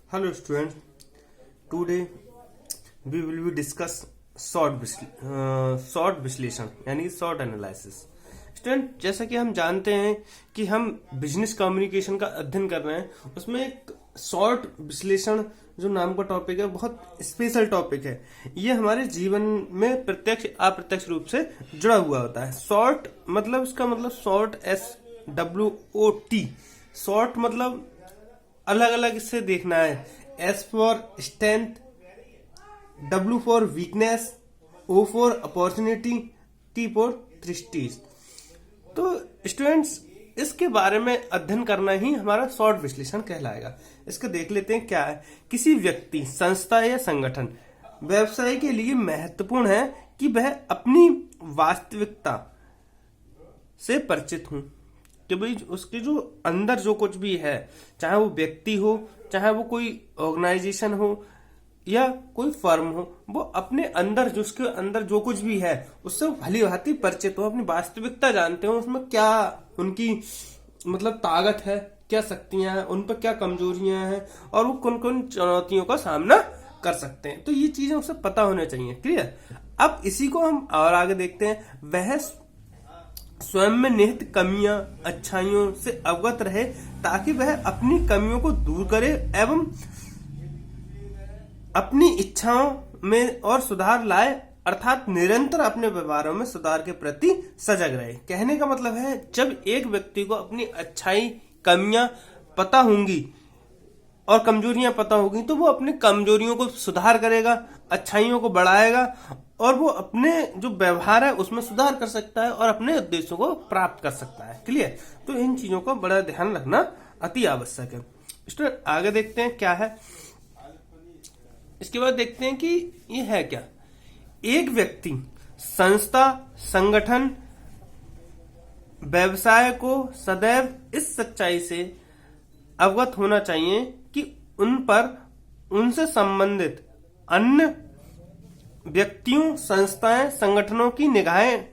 Hello students, today we will be discuss short विश्लेषण यानी short analysis. Student, जैसा कि हम जानते हैं कि हम बिजनेस कम्युनिकेशन का अध्ययन कर रहे हैं, उसमें एक शॉर्ट विश्लेषण जो नाम का टॉपिक है बहुत स्पेशल टॉपिक है। ये हमारे जीवन में प्रत्यक्ष अप्रत्यक्ष रूप से जुड़ा हुआ होता है। शॉर्ट मतलब इसका मतलब शॉर्ट SWOT। शॉर्ट मतलब अलग अलग इससे देखना है। S for strength, W for weakness, O for opportunity, T for threats. तो स्टूडेंट्स, इसके बारे में अध्ययन करना ही हमारा शॉर्ट विश्लेषण कहलाएगा। इसको देख लेते हैं क्या है। किसी व्यक्ति, संस्था या संगठन, व्यवसाय के लिए महत्वपूर्ण है कि वह अपनी वास्तविकता से परिचित हो, कि भाई उसके जो अंदर जो कुछ भी है, चाहे वो व्यक्ति हो, चाहे वो कोई ऑर्गेनाइजेशन हो या कोई फर्म हो, वो अपने अंदर जो उसके अंदर जो कुछ भी है उससे भली भांति परिचित हो, अपनी वास्तविकता जानते हो, उसमें क्या उनकी मतलब ताकत है, क्या शक्तियां हैं, उन पर क्या कमजोरियां हैं और वो कौन कौन चुनौतियों का सामना कर सकते हैं। तो ये चीजें उसे पता होने चाहिए। क्लियर। अब इसी को हम और आगे देखते हैं। वह स्वयं में निहित कमियां, अच्छाइयों से अवगत रहे ताकि वह अपनी कमियों को दूर करे एवं अपनी इच्छाओं में और सुधार लाए, अर्थात निरंतर अपने व्यवहारों में सुधार के प्रति सजग रहे। कहने का मतलब है, जब एक व्यक्ति को अपनी अच्छाई, कमियां पता होंगी और कमजोरियां पता होगी तो वो अपनी कमजोरियों को सुधार करेगा, अच्छाइयों को बढ़ाएगा और वो अपने जो व्यवहार है उसमें सुधार कर सकता है और अपने उद्देश्यों को प्राप्त कर सकता है। क्लियर। तो इन चीजों का बड़ा ध्यान रखना अति आवश्यक है। स्टूडेंट, आगे देखते हैं क्या है। इसके बाद देखते हैं कि ये है क्या। एक व्यक्ति, संस्था, संगठन, व्यवसाय को सदैव इस सच्चाई से अवगत होना चाहिए कि उन पर उनसे संबंधित अन्य व्यक्तियों, संस्थाएं, संगठनों की निगाहें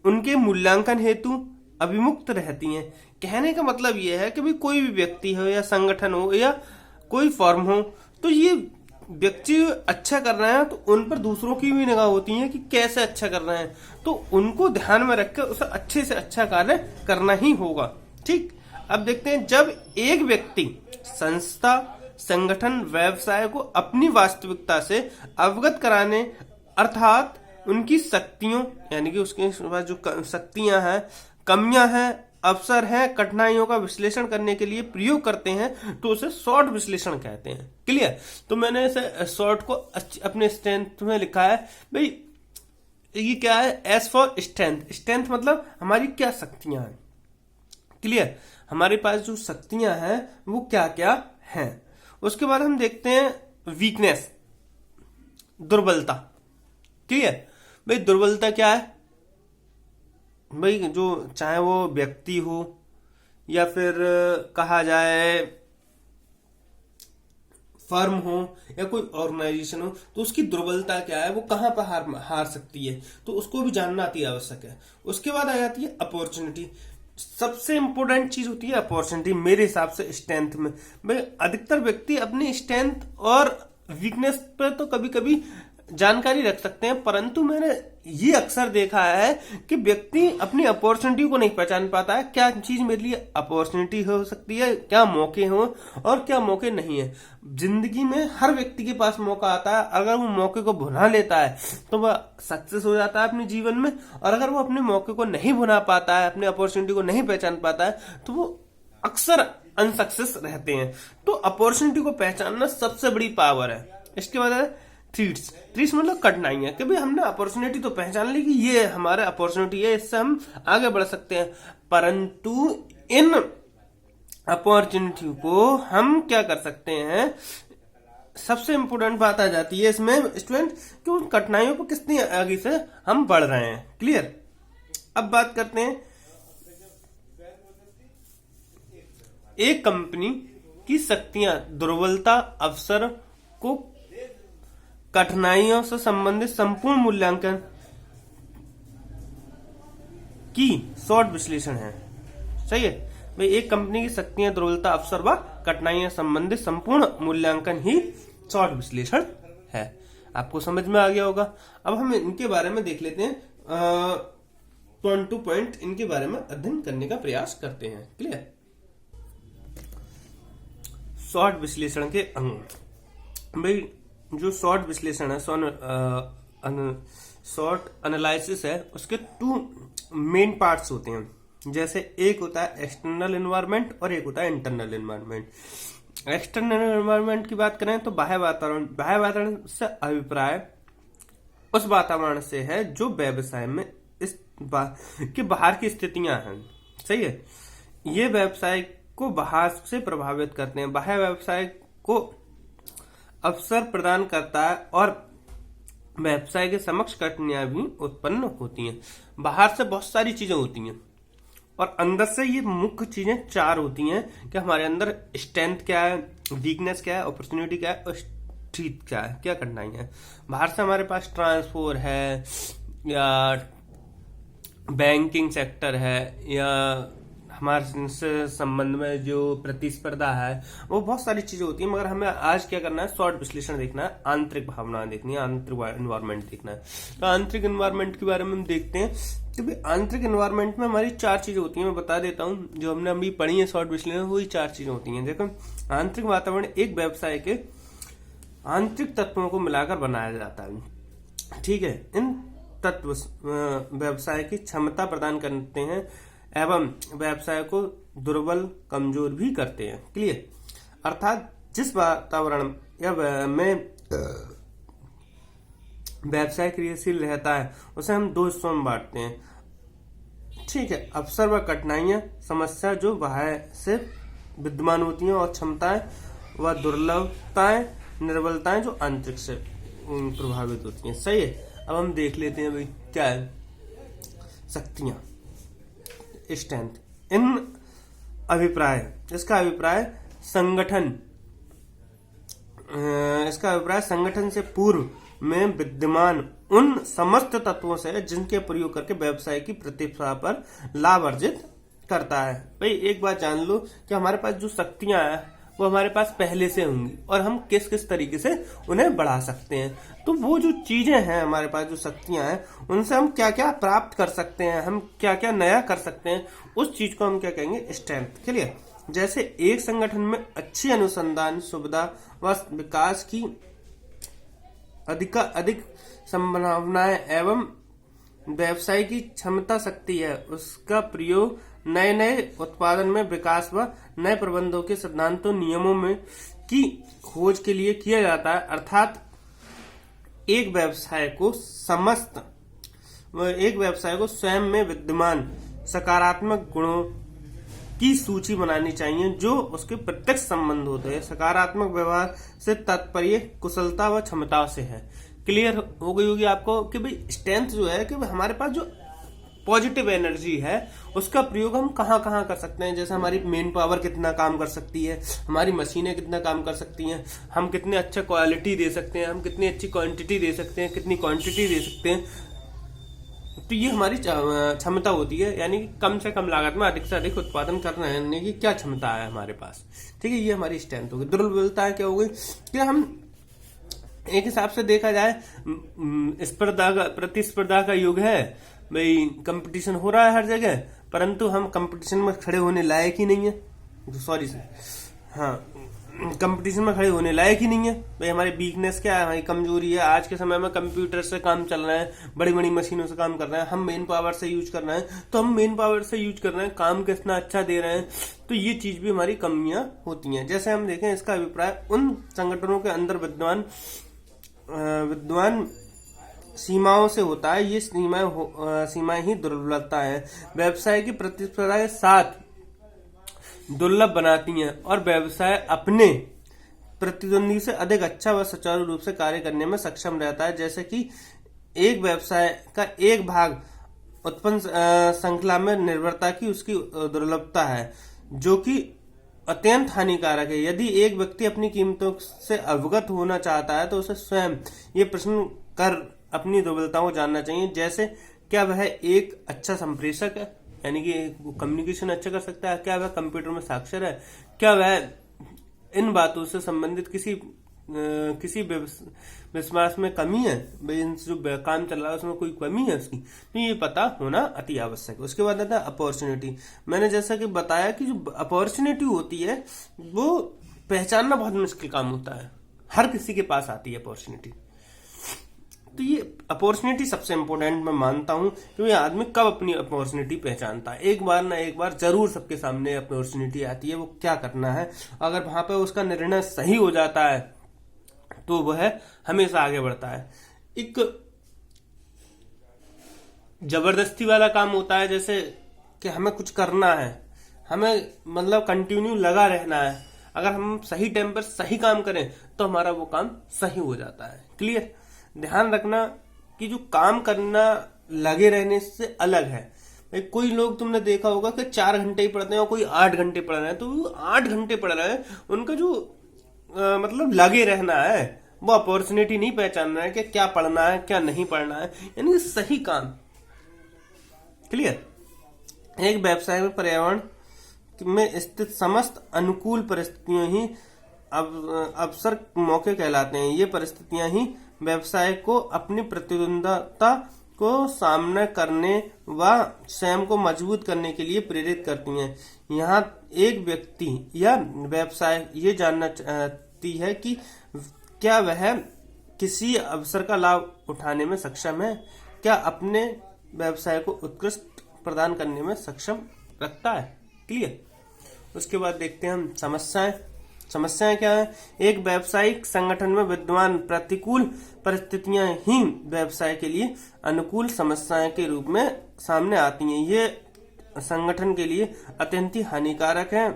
उनके मूल्यांकन हेतु अभिमुक्त रहती हैं। कहने का मतलब यह है कि भाई कोई भी व्यक्ति हो या संगठन हो या कोई फर्म हो, तो ये व्यक्ति अच्छा कर रहे हैं तो उन पर दूसरों की भी निगाह होती है कि कैसे अच्छा कर रहे हैं, तो उनको ध्यान में रखकर उसे अच्छे से अच्छा कार्य करना ही होगा। ठीक। अब देखते हैं, जब एक व्यक्ति, संस्था, संगठन, व्यवसाय को अपनी वास्तविकता से अवगत कराने, अर्थात उनकी शक्तियों यानी कि उसके पास जो शक्तियां हैं, कमियां हैं, अवसर हैं, कठिनाइयों का विश्लेषण करने के लिए प्रयोग करते हैं, तो उसे शॉर्ट विश्लेषण कहते हैं। क्लियर। तो मैंने इसे शॉर्ट को अपने स्ट्रेंथ में लिखा है। भाई ये क्या है? S for strength. स्ट्रेंथ मतलब हमारी क्या शक्तियां हैं। क्लियर। हमारे पास जो शक्तियां हैं वो क्या क्या हैं। उसके बाद हम देखते हैं वीकनेस, दुर्बलता। क्लियर। भाई दुर्बलता क्या है? भाई जो चाहे वो व्यक्ति हो या फिर कहा जाए फर्म हो या कोई ऑर्गेनाइजेशन हो, तो उसकी दुर्बलता क्या है, वो कहां पर हार सकती है, तो उसको भी जानना अति आवश्यक है। उसके बाद आ जाती है अपॉर्चुनिटी। सबसे इंपॉर्टेंट चीज होती है अपॉर्चुनिटी मेरे हिसाब से स्ट्रेंथ में। भाई अधिकतर व्यक्ति अपनी स्ट्रेंथ और वीकनेस पर तो कभी कभी जानकारी रख सकते हैं, परंतु मैंने ये अक्सर देखा है कि व्यक्ति अपनी अपॉर्चुनिटी को नहीं पहचान पाता है। क्या चीज मेरे लिए अपॉर्चुनिटी हो सकती है, क्या मौके हो और क्या मौके नहीं है। जिंदगी में हर व्यक्ति के पास मौका आता है, अगर वो मौके को भुना लेता है तो वह सक्सेस हो जाता है अपने जीवन में, और अगर वो अपने मौके को नहीं भुना पाता है, अपनी अपॉर्चुनिटी को नहीं पहचान पाता है, तो वो अक्सर अनसक्सेस रहते हैं। तो अपॉर्चुनिटी को पहचानना सबसे बड़ी पावर है। इसके बाद है थ्रीट्स। थ्रीट्स मतलब कठिनाइयां, कि भाई हमने अपॉर्चुनिटी तो पहचान ली कि ये हमारा अपॉर्चुनिटी है, इससे हम आगे बढ़ सकते हैं, परंतु इन अपॉर्चुनिटी को हम क्या कर सकते हैं, सबसे इंपॉर्टेंट बात आ जाती है इसमें स्टूडेंट कि उन कठिनाइयों को कितनी आगे से हम बढ़ रहे हैं। क्लियर। अब बात करते हैं एक कंपनी की शक्तियां, दुर्बलता, अवसर को कठिनाइयों से संबंधित संपूर्ण मूल्यांकन की शॉर्ट विश्लेषण है। सही है। भाई एक कंपनी की शक्तियां, दुर्बलता, अवसर व कठिनाइयां संबंधित संपूर्ण मूल्यांकन ही शॉर्ट विश्लेषण है। आपको समझ में आ गया होगा। अब हम इनके बारे में देख लेते हैं, पॉइंट टू पॉइंट इनके बारे में अध्ययन करने का प्रयास करते हैं। क्लियर। शॉर्ट विश्लेषण के अंग। भाई जो शॉर्ट विश्लेषण है, शॉर्ट एनालिसिस है, उसके 2 मेन पार्ट्स होते हैं। जैसे एक होता है एक्सटर्नल एनवायरनमेंट और एक होता है इंटरनल एनवायरनमेंट। एक्सटर्नल एनवायरनमेंट की बात करें तो बाह्य वातावरण। बाह्य वातावरण से अभिप्राय उस वातावरण से है जो व्यवसाय में के बाहर की स्थितियां हैं। सही है। ये व्यवसाय को बाहर से प्रभावित करते हैं। बाह्य व्यवसाय को अवसर प्रदान करता है और व्यवसाय के समक्ष कठिनाइयां भी उत्पन्न होती हैं। बाहर से बहुत सारी चीजें होती हैं और अंदर से ये मुख्य चीजें 4 होती हैं कि हमारे अंदर स्ट्रेंथ क्या है, वीकनेस क्या है, अपॉर्चुनिटी क्या है और स्ट्रेंथ क्या है, क्या कठिनाइयां है। बाहर से हमारे पास ट्रांसपोर्ट है या बैंकिंग सेक्टर है या हमारे से संबंध में जो प्रतिस्पर्धा है, वो बहुत सारी चीजें होती हैं। मगर हमें आज क्या करना है, शॉर्ट विश्लेषण देखना है, आंतरिक भावनाएं देखनी है, आंतरिक एनवायरनमेंट देखना है। तो आंतरिक एनवायरनमेंट के बारे में हम देखते हैं कि भाई आंतरिक एनवायरनमेंट में हमारी 4 चीजें होती हैं। मैं बता देता हूँ, जो हमने अभी पढ़ी है शॉर्ट विश्लेषण, वही 4 चीजें होती हैं। देखो, आंतरिक वातावरण एक व्यवसाय के आंतरिक तत्वों को मिलाकर बनाया जाता है। ठीक है। इन तत्व व्यवसाय की क्षमता प्रदान करते हैं एवं व्यवसाय को दुर्बल, कमजोर भी करते हैं। क्लियर। अर्थात जिस वातावरण या में व्यवसाय क्रियाशील रहता है उसे हम 2 हिस्सों में बांटते हैं। ठीक है। अवसर व कठिनाइयां, समस्या जो बाहर से विद्यमान होती हैं, और क्षमताएं व दुर्लभताएं, निर्बलताएं जो आंतरिक से प्रभावित होती हैं। सही है। अब हम देख लेते हैं भाई क्या है शक्तियां, स्ट्रेंथ। इन अभिप्राय, इसका अभिप्राय संगठन से पूर्व में विद्यमान उन समस्त तत्वों से जिनके प्रयोग करके व्यवसाय की प्रतिष्ठा पर लाभ अर्जित करता है। भाई एक बात जान लो कि हमारे पास जो शक्तियां हैं वो हमारे पास पहले से होंगी और हम किस किस तरीके से उन्हें बढ़ा सकते हैं। तो वो जो चीजें हैं हमारे पास, जो शक्तियां हैं, उनसे हम क्या क्या प्राप्त कर सकते हैं, हम क्या क्या नया कर सकते हैं, उस चीज को हम क्या कहेंगे, स्ट्रेंथ। क्लियर। जैसे एक संगठन में अच्छी अनुसंधान सुविधा व विकास की अधिक संभावनाएं एवं व्यवसाय की क्षमता शक्ति है, उसका प्रयोग नए नए उत्पादन में विकास व नए प्रबंधों के सिद्धांतों, नियमों में की खोज के लिए किया जाता है। अर्थात एक व्यवसाय को स्वयं में विद्यमान सकारात्मक गुणों की सूची बनानी चाहिए जो उसके प्रत्यक्ष संबंध होते हैं। सकारात्मक व्यवहार से तात्पर्य कुशलता व क्षमता से है। क्लियर हो गई होगी आपको कि भाई स्ट्रेंथ जो है कि हमारे पास जो पॉजिटिव एनर्जी है उसका प्रयोग हम कहाँ कहाँ कर सकते हैं। जैसे हमारी मेन पावर कितना काम कर सकती है, हमारी मशीनें कितना काम कर सकती हैं, हम कितने अच्छा क्वालिटी दे सकते हैं, हम कितनी अच्छी क्वांटिटी दे सकते हैं, कितनी क्वांटिटी दे सकते हैं। तो ये हमारी क्षमता होती है, यानी कि कम से कम लागत में अधिक से अधिक उत्पादन करने की क्या क्षमता है हमारे पास। ठीक है। ये हमारी स्ट्रेंथ होगी। दुर्बलता क्या हो गई कि हम एक हिसाब से देखा जाए प्रतिस्पर्धा का युग है भाई, कंपटीशन हो रहा है हर जगह, परंतु हम कंपटीशन में खड़े होने लायक ही नहीं है। कंपटीशन में खड़े होने लायक ही नहीं है भाई। हमारी वीकनेस क्या है, हमारी कमजोरी है। आज के समय में कंप्यूटर से काम चल रहा है, बड़ी बड़ी मशीनों से काम कर रहे हैं, हम मेन पावर से यूज कर रहे हैं, तो हम मेन पावर से यूज कर रहे हैं, काम कितना अच्छा दे रहे हैं। तो ये चीज भी हमारी कमियां होती हैं। जैसे हम देखें, इसका अभिप्राय उन संगठनों के अंदर विद्वान सीमाओं से होता है। ये सीमाएं ही दुर्बलता है, व्यवसाय की प्रतिस्पर्धा के साथ दुर्लभ बनाती हैं और व्यवसाय अपने प्रतिद्वंदी से अधिक अच्छा व सुचारू रूप से कार्य करने में सक्षम रहता है। जैसे कि एक व्यवसाय का एक भाग उत्पन्न श्रृंखला में निर्भरता की उसकी दुर्लभता है, जो कि अत्यंत हानिकारक है। यदि एक व्यक्ति अपनी कीमतों से अवगत होना चाहता है तो उसे स्वयं ये प्रश्न कर अपनी दुर्बलताओं को जानना चाहिए। जैसे क्या वह एक अच्छा संप्रेषक है, यानी कि कम्युनिकेशन अच्छा कर सकता है, क्या वह कंप्यूटर में साक्षर है, क्या वह इन बातों से संबंधित किसी विश्वास में कमी है, भाई जो काम चल रहा है उसमें कोई कमी है उसकी, तो ये पता होना अति आवश्यक है। उसके बाद आता है अपॉर्चुनिटी। मैंने जैसा कि बताया कि जो अपॉर्चुनिटी होती है वो पहचानना बहुत मुश्किल काम होता है, हर किसी के पास आती है अपॉर्चुनिटी। तो ये अपॉर्चुनिटी सबसे इंपॉर्टेंट मैं मानता हूं कि ये आदमी कब अपनी अपॉर्चुनिटी पहचानता है। एक बार ना एक बार जरूर सबके सामने अपॉर्चुनिटी आती है, वो क्या करना है, अगर वहां पे उसका निर्णय सही हो जाता है तो वह हमेशा आगे बढ़ता है। एक जबरदस्ती वाला काम होता है, जैसे कि हमें कुछ करना है, हमें मतलब कंटिन्यू लगा रहना है, अगर हम सही टाइम पर सही काम करें तो हमारा वो काम सही हो जाता है। क्लियर? ध्यान रखना कि जो काम करना लगे रहने से अलग है। भाई कोई लोग तुमने देखा होगा कि 4 घंटे ही पढ़ते हैं और कोई 8 घंटे पढ़ रहे हैं, तो वो 8 घंटे पढ़ रहे हैं, उनका जो मतलब लगे रहना है, वो अपॉर्चुनिटी नहीं पहचानना है कि क्या पढ़ना है क्या नहीं पढ़ना है, यानी सही काम। क्लियर? एक व्यवसाय में पर्यावरण में स्थित समस्त अनुकूल परिस्थितियां ही अवसर मौके कहलाते हैं। ये परिस्थितियां ही व्यवसाय को अपनी प्रतिद्वंदता को सामना करने व स्वयं को मजबूत करने के लिए प्रेरित करती हैं। यहाँ एक व्यक्ति या व्यवसाय ये जानना चाहती है कि क्या वह किसी अवसर का लाभ उठाने में सक्षम है, क्या अपने व्यवसाय को उत्कृष्ट प्रदान करने में सक्षम रखता है। क्लियर? उसके बाद देखते हैं हम समस्याएं। समस्याएं क्या है? एक व्यावसायिक संगठन में विद्यमान प्रतिकूल परिस्थितियां ही व्यवसाय के लिए अनुकूल समस्याएं के रूप में सामने आती हैं। ये संगठन के लिए अत्यंत हानिकारक है।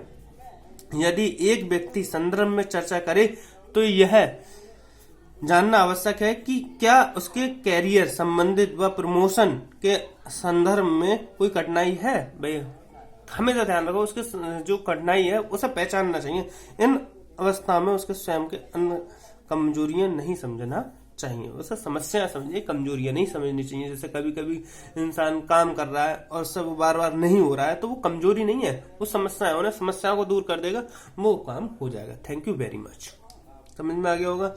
यदि एक व्यक्ति संदर्भ में चर्चा करे तो यह जानना आवश्यक है कि क्या उसके कैरियर संबंधित व प्रमोशन के संदर्भ में कोई कठिनाई है। भाई हमेशा ध्यान रखो, उसके जो कठिनाई है उसे पहचानना चाहिए। इन अवस्था में उसके स्वयं के अन्य कमजोरियां नहीं समझना चाहिए, उसे समस्या समझिए, कमजोरियां नहीं समझनी चाहिए। जैसे कभी कभी इंसान काम कर रहा है और सब बार बार नहीं हो रहा है, तो वो कमजोरी नहीं है, वो समस्या है। उन्हें समस्याओं को दूर कर देगा, वो काम हो जाएगा। Thank you very much. समझ में आ गया होगा।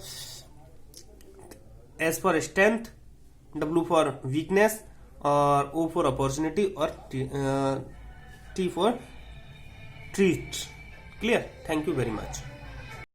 S for strength, W for weakness और O फॉर अपॉर्चुनिटी और T for treat. Clear? Thank you very much.